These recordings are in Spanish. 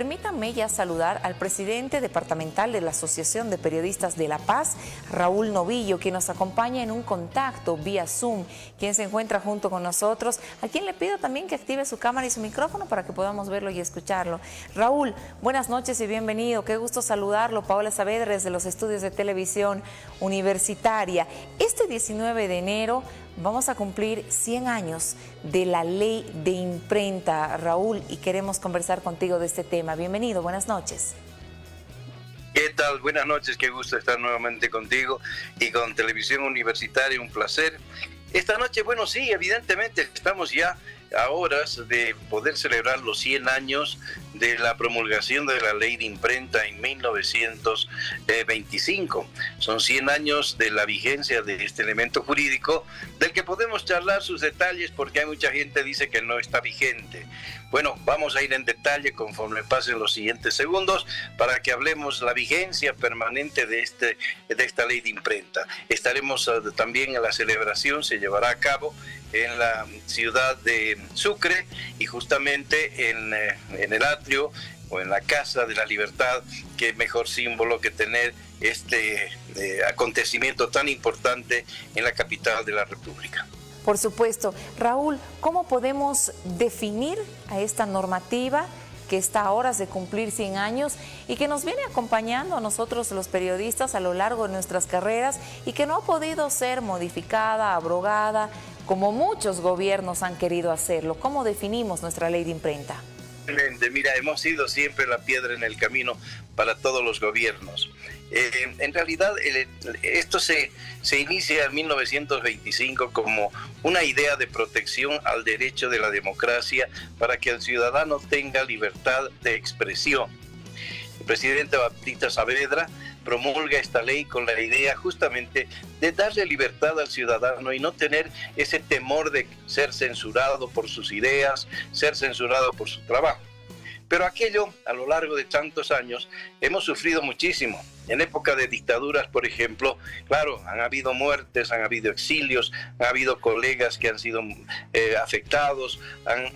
Permítanme ya saludar al presidente departamental de la Asociación de Periodistas de La Paz, Raúl Novillo, quien nos acompaña en un contacto vía Zoom, quien se encuentra junto con nosotros, a quien le pido también que active su cámara y su micrófono para que podamos verlo y escucharlo. Raúl, buenas noches y bienvenido. Qué gusto saludarlo. Paola Saavedra desde los estudios de televisión universitaria. Este 19 de enero vamos a cumplir 100 años de la ley de imprenta, Raúl, y queremos conversar contigo de este tema. Bienvenido, buenas noches. ¿Qué tal? Buenas noches, qué gusto estar nuevamente contigo y con Televisión Universitaria, un placer. Esta noche, bueno, sí, evidentemente estamos ya a horas de poder celebrar los 100 años de la promulgación de la ley de imprenta en 1925. Son 100 años de la vigencia de este elemento jurídico del que podemos charlar sus detalles porque hay mucha gente que dice que no está vigente. Bueno, vamos a ir en detalle conforme pasen los siguientes segundos para que hablemos la vigencia permanente de esta ley de imprenta. Estaremos también en la celebración, se llevará a cabo en la ciudad de Sucre y justamente en el atrio o en la Casa de la Libertad, que mejor símbolo que tener este acontecimiento tan importante en la capital de la República. Por supuesto. Raúl, ¿cómo podemos definir a esta normativa que está a horas de cumplir 100 años y que nos viene acompañando a nosotros los periodistas a lo largo de nuestras carreras y que no ha podido ser modificada, abrogada, como muchos gobiernos han querido hacerlo? ¿Cómo definimos nuestra ley de imprenta? Mira, hemos sido siempre la piedra en el camino para todos los gobiernos. En realidad, esto se inicia en 1925 como una idea de protección al derecho de la democracia para que el ciudadano tenga libertad de expresión. El presidente Batista Saavedra promulga esta ley con la idea justamente de darle libertad al ciudadano y no tener ese temor de ser censurado por sus ideas, ser censurado por su trabajo. Pero aquello, a lo largo de tantos años, hemos sufrido muchísimo. En época de dictaduras, por ejemplo, claro, han habido muertes, han habido exilios, han habido colegas que han sido afectados,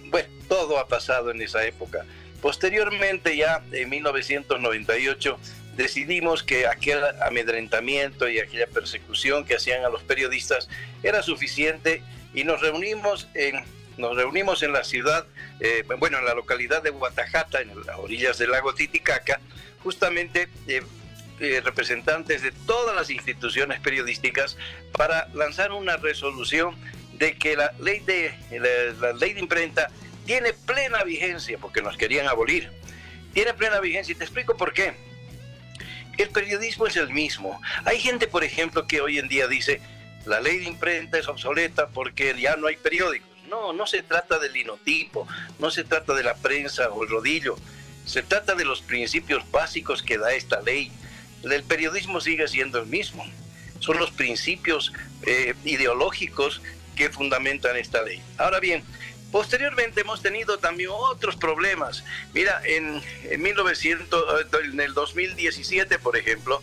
bueno, todo ha pasado en esa época. Posteriormente, ya en 1998, decidimos que aquel amedrentamiento y aquella persecución que hacían a los periodistas era suficiente y nos reunimos en la ciudad, en la localidad de Guatajata, en las orillas del lago Titicaca, justamente representantes de todas las instituciones periodísticas para lanzar una resolución de que la ley de imprenta tiene plena vigencia, porque nos querían abolir. Tiene plena vigencia y te explico por qué. El periodismo es el mismo. Hay gente, por ejemplo, que hoy en día dice la ley de imprenta es obsoleta porque ya no hay periódicos. No se trata del linotipo, no se trata de la prensa o el rodillo, se trata de los principios básicos que da esta ley. El periodismo sigue siendo el mismo, son los principios ideológicos que fundamentan esta ley. Ahora bien, posteriormente hemos tenido también otros problemas. Mira, en el 2017, por ejemplo,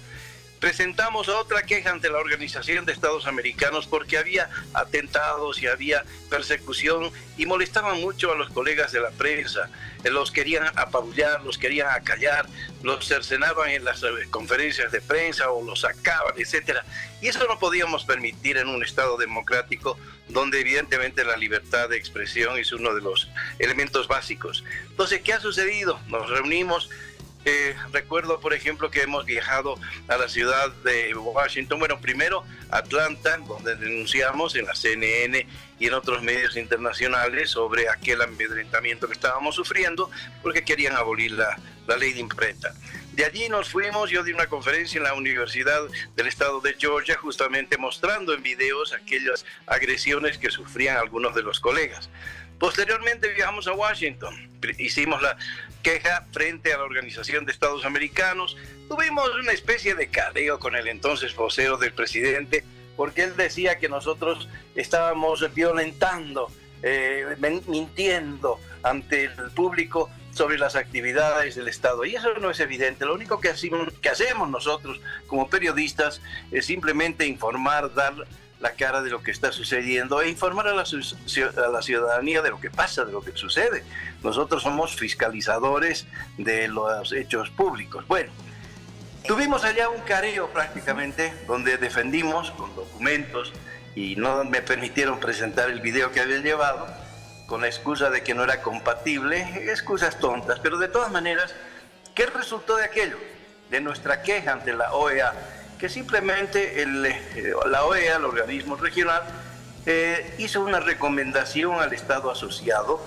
presentamos otra queja ante la Organización de Estados Americanos porque había atentados y había persecución y molestaban mucho a los colegas de la prensa. Los querían apabullar, los querían acallar, los cercenaban en las conferencias de prensa o los sacaban, etc. Y eso no podíamos permitir en un Estado democrático donde evidentemente la libertad de expresión es uno de los elementos básicos. Entonces, ¿qué ha sucedido? Nos reunimos. Recuerdo, por ejemplo, que hemos viajado a la ciudad de Washington, bueno, primero Atlanta, donde denunciamos en la CNN y en otros medios internacionales sobre aquel amedrentamiento que estábamos sufriendo porque querían abolir la ley de imprenta. De allí nos fuimos, yo di una conferencia en la Universidad del Estado de Georgia, justamente mostrando en videos aquellas agresiones que sufrían algunos de los colegas. Posteriormente viajamos a Washington, hicimos la queja frente a la Organización de Estados Americanos. Tuvimos una especie de cadeo con el entonces vocero del presidente, porque él decía que nosotros estábamos violentando, mintiendo ante el público sobre las actividades del Estado. Y eso no es evidente. Lo único que hacemos nosotros como periodistas es simplemente informar, dar la cara de lo que está sucediendo e informar a la ciudadanía de lo que pasa, de lo que sucede. Nosotros somos fiscalizadores de los hechos públicos. Bueno, tuvimos allá un careo prácticamente donde defendimos con documentos y no me permitieron presentar el video que había llevado con la excusa de que no era compatible, excusas tontas, pero de todas maneras, ¿qué resultó de aquello? De nuestra queja ante la OEA, que simplemente la OEA, el organismo regional, hizo una recomendación al Estado asociado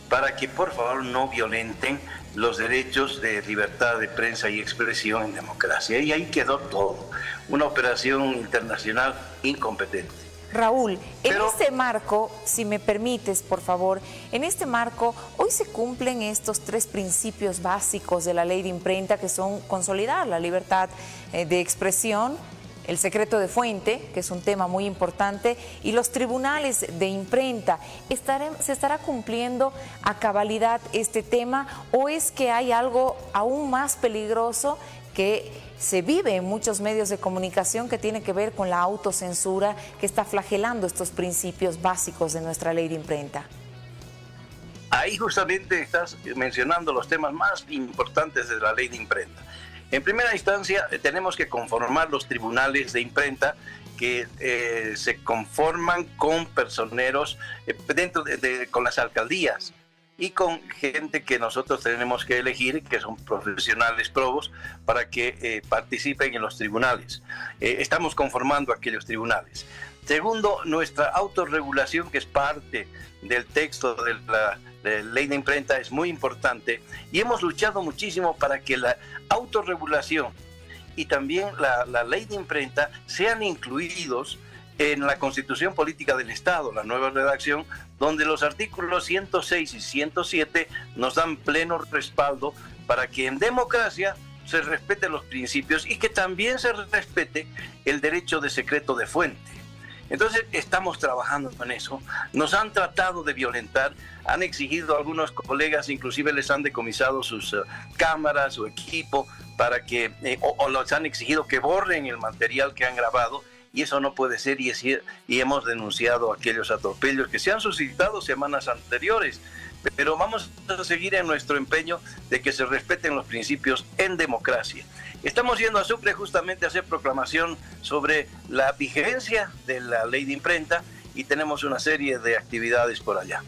para que por favor no violenten los derechos de libertad de prensa y expresión en democracia. Y ahí quedó todo, una operación internacional incompetente. Raúl, en este marco, si me permites, por favor, en este marco, hoy se cumplen estos 3 principios básicos de la ley de imprenta, que son consolidar la libertad de expresión, el secreto de fuente, que es un tema muy importante, y los tribunales de imprenta. ¿Se estará cumpliendo a cabalidad este tema o es que hay algo aún más peligroso que se vive en muchos medios de comunicación, que tiene que ver con la autocensura que está flagelando estos principios básicos de nuestra ley de imprenta? Ahí justamente estás mencionando los temas más importantes de la ley de imprenta. En primera instancia, tenemos que conformar los tribunales de imprenta que se conforman con personeros con las alcaldías y con gente que nosotros tenemos que elegir, que son profesionales probos, para que participen en los tribunales. Estamos conformando aquellos tribunales. Segundo, nuestra autorregulación, que es parte del texto de la ley de imprenta, es muy importante y hemos luchado muchísimo para que la autorregulación y también la ley de imprenta sean incluidos en la Constitución Política del Estado, la nueva redacción, donde los artículos 106 y 107 nos dan pleno respaldo para que en democracia se respeten los principios y que también se respete el derecho de secreto de fuente. Entonces estamos trabajando en eso. Nos han tratado de violentar, han exigido a algunos colegas, inclusive les han decomisado sus cámaras, su equipo, para que, o les han exigido que borren el material que han grabado. Y eso no puede ser, y hemos denunciado aquellos atropellos que se han suscitado semanas anteriores. Pero vamos a seguir en nuestro empeño de que se respeten los principios en democracia. Estamos yendo a Sucre justamente a hacer proclamación sobre la vigencia de la ley de imprenta y tenemos una serie de actividades por allá.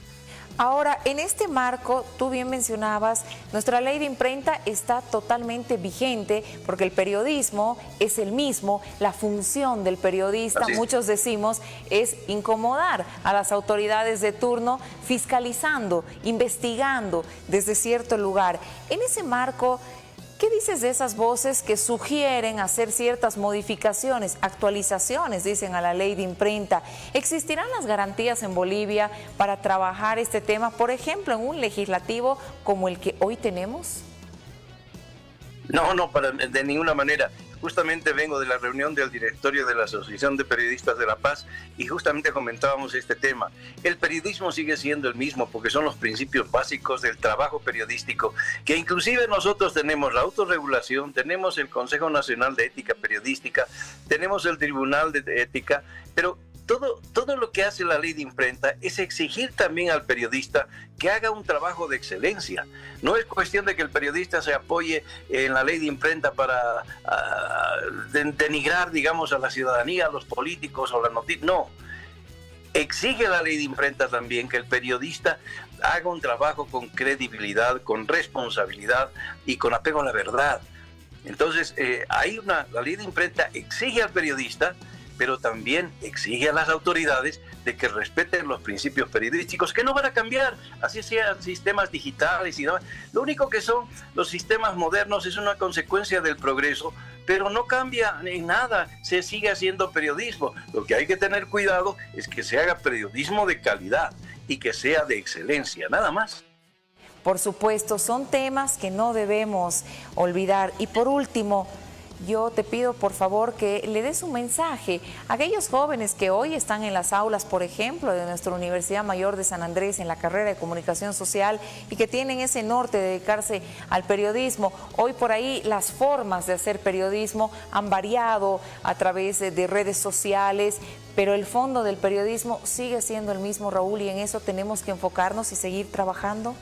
Ahora, en este marco, tú bien mencionabas, nuestra ley de imprenta está totalmente vigente porque el periodismo es el mismo, la función del periodista, muchos decimos, es incomodar a las autoridades de turno, fiscalizando, investigando desde cierto lugar. En ese marco, ¿qué dices de esas voces que sugieren hacer ciertas modificaciones, actualizaciones, dicen, a la ley de imprenta? ¿Existirán las garantías en Bolivia para trabajar este tema, por ejemplo, en un legislativo como el que hoy tenemos? No, de ninguna manera. Justamente vengo de la reunión del directorio de la Asociación de Periodistas de La Paz y justamente comentábamos este tema. El periodismo sigue siendo el mismo porque son los principios básicos del trabajo periodístico, que inclusive nosotros tenemos la autorregulación, tenemos el Consejo Nacional de Ética Periodística, tenemos el Tribunal de Ética, pero todo lo que hace la ley de imprenta es exigir también al periodista que haga un trabajo de excelencia. No es cuestión de que el periodista se apoye en la ley de imprenta para denigrar, digamos, a la ciudadanía, a los políticos o la noticia. No. Exige la ley de imprenta también que el periodista haga un trabajo con credibilidad, con responsabilidad y con apego a la verdad. Entonces, la ley de imprenta exige al periodista, pero también exige a las autoridades de que respeten los principios periodísticos, que no van a cambiar, así sean sistemas digitales y demás. Lo único que son los sistemas modernos es una consecuencia del progreso, pero no cambia en nada, se sigue haciendo periodismo. Lo que hay que tener cuidado es que se haga periodismo de calidad y que sea de excelencia, nada más. Por supuesto, son temas que no debemos olvidar. Y por último, yo te pido por favor que le des un mensaje a aquellos jóvenes que hoy están en las aulas, por ejemplo, de nuestra Universidad Mayor de San Andrés en la carrera de Comunicación Social y que tienen ese norte de dedicarse al periodismo. Hoy por ahí las formas de hacer periodismo han variado a través de redes sociales, pero el fondo del periodismo sigue siendo el mismo, Raúl, y en eso tenemos que enfocarnos y seguir trabajando.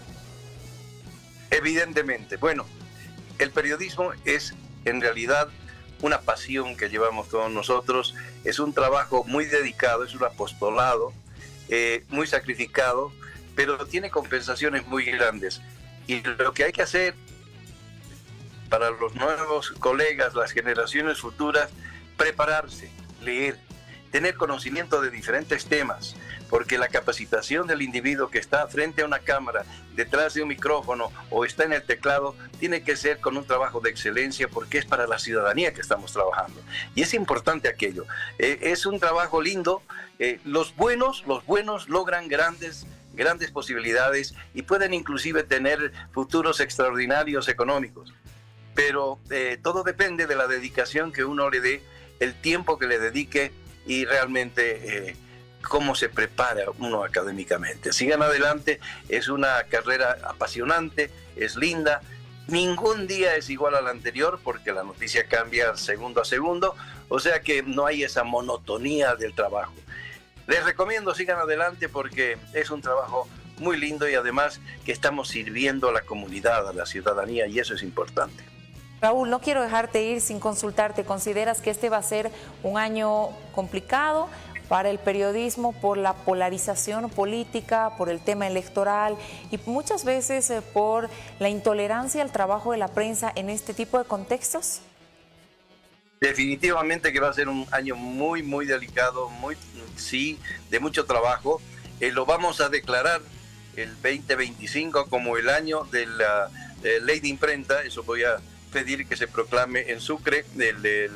Evidentemente. Bueno, el periodismo es en realidad una pasión que llevamos todos nosotros, es un trabajo muy dedicado, es un apostolado, muy sacrificado, pero tiene compensaciones muy grandes. Y lo que hay que hacer para los nuevos colegas, las generaciones futuras, prepararse, leer, tener conocimiento de diferentes temas, porque la capacitación del individuo que está frente a una cámara, detrás de un micrófono o está en el teclado, tiene que ser con un trabajo de excelencia, porque es para la ciudadanía que estamos trabajando. Y es importante aquello. Es un trabajo lindo. Los buenos logran grandes posibilidades y pueden inclusive tener futuros extraordinarios económicos. Pero todo depende de la dedicación que uno le dé, el tiempo que le dedique y realmente cómo se prepara uno académicamente. Sigan adelante, es una carrera apasionante, es linda. Ningún día es igual al anterior porque la noticia cambia segundo a segundo, o sea que no hay esa monotonía del trabajo. Les recomiendo, sigan adelante porque es un trabajo muy lindo y además que estamos sirviendo a la comunidad, a la ciudadanía, y eso es importante. Raúl, no quiero dejarte ir sin consultarte. ¿Consideras que este va a ser un año complicado para el periodismo por la polarización política, por el tema electoral y muchas veces por la intolerancia al trabajo de la prensa en este tipo de contextos? Definitivamente que va a ser un año muy delicado, de mucho trabajo. Lo vamos a declarar el 2025 como el año de la ley de imprenta. Eso voy a pedir que se proclame en Sucre el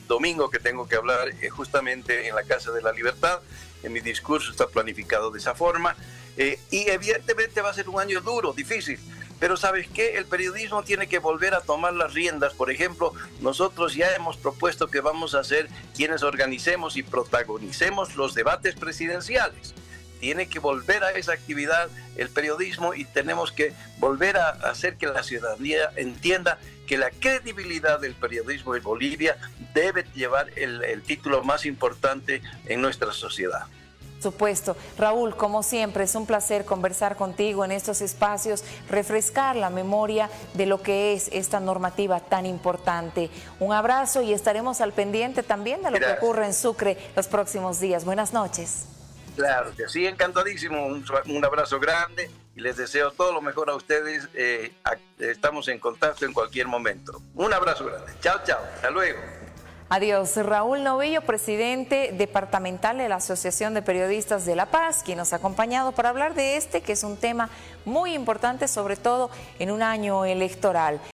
domingo, que tengo que hablar justamente en la Casa de la Libertad. En mi discurso está planificado de esa forma, y evidentemente va a ser un año duro, difícil, pero ¿sabes qué? El periodismo tiene que volver a tomar las riendas. Por ejemplo, nosotros ya hemos propuesto que vamos a ser quienes organicemos y protagonicemos los debates presidenciales. Tiene que volver a esa actividad el periodismo y tenemos que volver a hacer que la ciudadanía entienda que la credibilidad del periodismo en Bolivia debe llevar el título más importante en nuestra sociedad. Por supuesto. Raúl, como siempre, es un placer conversar contigo en estos espacios, refrescar la memoria de lo que es esta normativa tan importante. Un abrazo y estaremos al pendiente también de lo que ocurre en Sucre los próximos días. Buenas noches. Claro que sí, encantadísimo, un abrazo grande y les deseo todo lo mejor a ustedes. Estamos en contacto en cualquier momento. Un abrazo grande. Chao, hasta luego. Adiós. Raúl Novillo, presidente departamental de la Asociación de Periodistas de La Paz, quien nos ha acompañado para hablar de que es un tema muy importante, sobre todo en un año electoral.